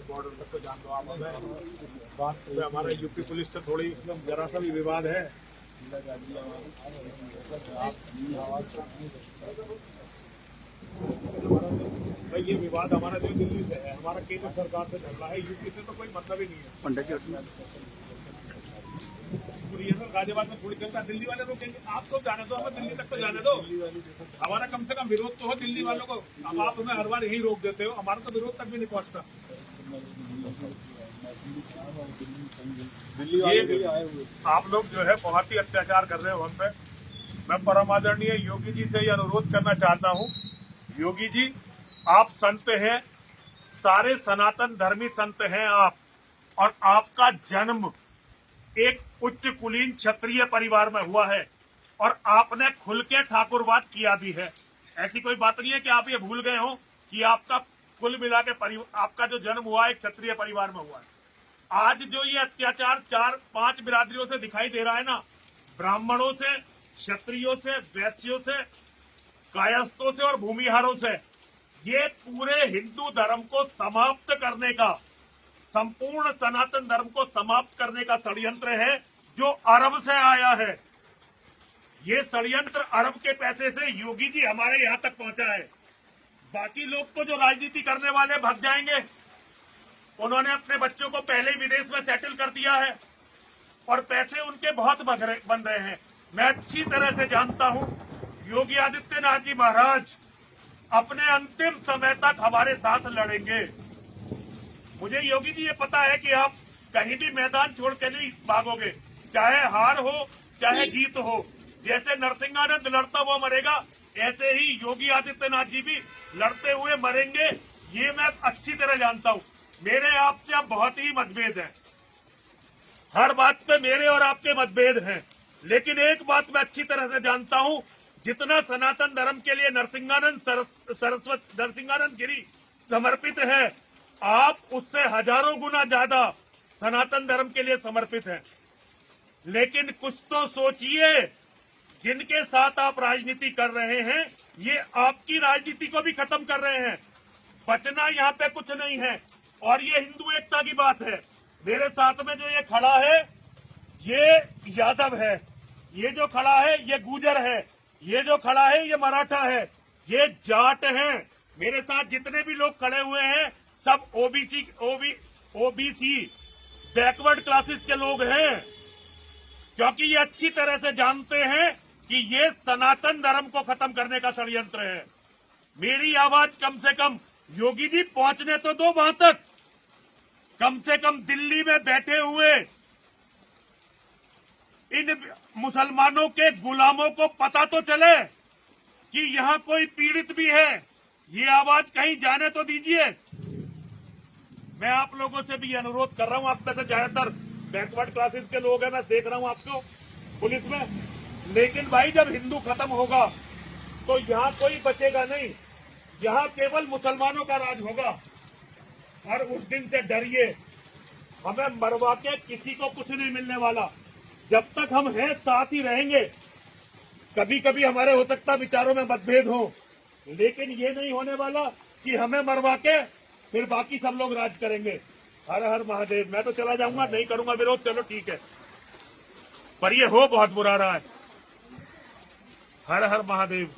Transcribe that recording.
Border तक तो जान दो आप हमें। बात तो हमारा यूपी पुलिस से थोड़ी इसमें जरा सा भी विवाद है। भाई ये विवाद हमारा जो दिल्ली से है, हमारा केंद्र सरकार से चल रहा है, यूपी से तो कोई मतलब ही नहीं है। गाजियाबाद में थोड़ी चलता, दिल्ली वाले लोग कहेंगे आप तो जाने दो, हमें दिल्ली तक तो जाने दो। हमारा कम से कम विरोध तो हो दिल्ली वालों को। अब आप हमें हर बार यही रोक देते हो, हमारा तो विरोध तक भी नहीं पहुंचता। आप लोग जो है बहुत ही अत्याचार कर रहे हो हम पे। मैं परम आदरणीय योगी जी से ये अनुरोध करना चाहता हूँ, योगी जी आप संत हैं, सारे सनातन धर्मी संत हैं आप, और आपका जन्म एक उच्च कुलीन क्षत्रिय परिवार में हुआ है और आपने खुल के ठाकुरवाद किया भी है। ऐसी कोई बात नहीं है कि आप ये भूल गए हो कि आपका कुल मिला के आपका जो जन्म हुआ है एक क्षत्रिय परिवार में हुआ है। आज जो ये अत्याचार 4-5 बिरादरियों से दिखाई दे रहा है ना, ब्राह्मणों से, क्षत्रियों से, वैश्यों से, कायस्थों से और भूमिहारों से, ये पूरे हिंदू धर्म को समाप्त करने का, संपूर्ण सनातन धर्म को समाप्त करने का षड्यंत्र है जो अरब से आया है। ये षड्यंत्र अरब के पैसे से योगी जी हमारे यहाँ तक पहुंचा है। बाकी लोग तो जो राजनीति करने वाले भाग जाएंगे, उन्होंने अपने बच्चों को पहले ही विदेश में सेटल कर दिया है और पैसे उनके बहुत बन रहे हैं। मैं अच्छी तरह से जानता हूं योगी आदित्यनाथ जी महाराज अपने अंतिम समय तक हमारे साथ लड़ेंगे। मुझे योगी जी ये पता है कि आप कहीं भी मैदान छोड़ के नहीं भागोगे, चाहे हार हो चाहे जीत हो। जैसे नरसिंहानंद लड़ता हुआ मरेगा, ऐसे ही योगी आदित्यनाथ जी भी लड़ते हुए मरेंगे। ये मैं अच्छी तरह जानता हूं। मेरे आपसे अब बहुत ही मतभेद है, हर बात पे मेरे और आपके मतभेद हैं, लेकिन एक बात मैं अच्छी तरह से जानता हूं, जितना सनातन धर्म के लिए नरसिंहानंद गिरी समर्पित है, आप उससे हजारों गुना ज्यादा सनातन धर्म के लिए समर्पित हैं। लेकिन कुछ तो सोचिए, जिनके साथ आप राजनीति कर रहे हैं ये आपकी राजनीति को भी खत्म कर रहे हैं। बचना यहाँ पे कुछ नहीं है। और ये हिंदू एकता की बात है। मेरे साथ में जो ये खड़ा है ये यादव है, ये जो खड़ा है ये गुजर है, ये जो खड़ा है ये मराठा है, ये जाट है। मेरे साथ जितने भी लोग खड़े हुए हैं सब ओबीसी बैकवर्ड क्लासेस के लोग हैं, क्योंकि ये अच्छी तरह से जानते हैं कि ये सनातन धर्म को खत्म करने का षड्यंत्र है। मेरी आवाज कम से कम योगी जी पहुंचने तो दो वहां तक, कम से कम दिल्ली में बैठे हुए इन मुसलमानों के गुलामों को पता तो चले कि यहाँ कोई पीड़ित भी है। ये आवाज कहीं जाने तो दीजिए। मैं आप लोगों से भी अनुरोध कर रहा हूँ, आप में से ज्यादातर बैकवर्ड क्लासेस के लोग हैं, मैं देख रहा हूँ आपको पुलिस में, लेकिन भाई जब हिंदू खत्म होगा तो यहाँ कोई बचेगा नहीं, यहाँ केवल मुसलमानों का राज होगा। और उस दिन से डरिए, हमें मरवा के किसी को कुछ नहीं मिलने वाला। जब तक हम हैं साथ ही रहेंगे। कभी कभी हमारे हो सकता विचारों में मतभेद हो, लेकिन ये नहीं होने वाला कि हमें मरवा के फिर बाकी सब लोग राज करेंगे। हर हर महादेव। मैं तो चला जाऊंगा, नहीं करूंगा विरोध, चलो ठीक है, पर ये हो बहुत बुरा रहा है। हर हर महादेव।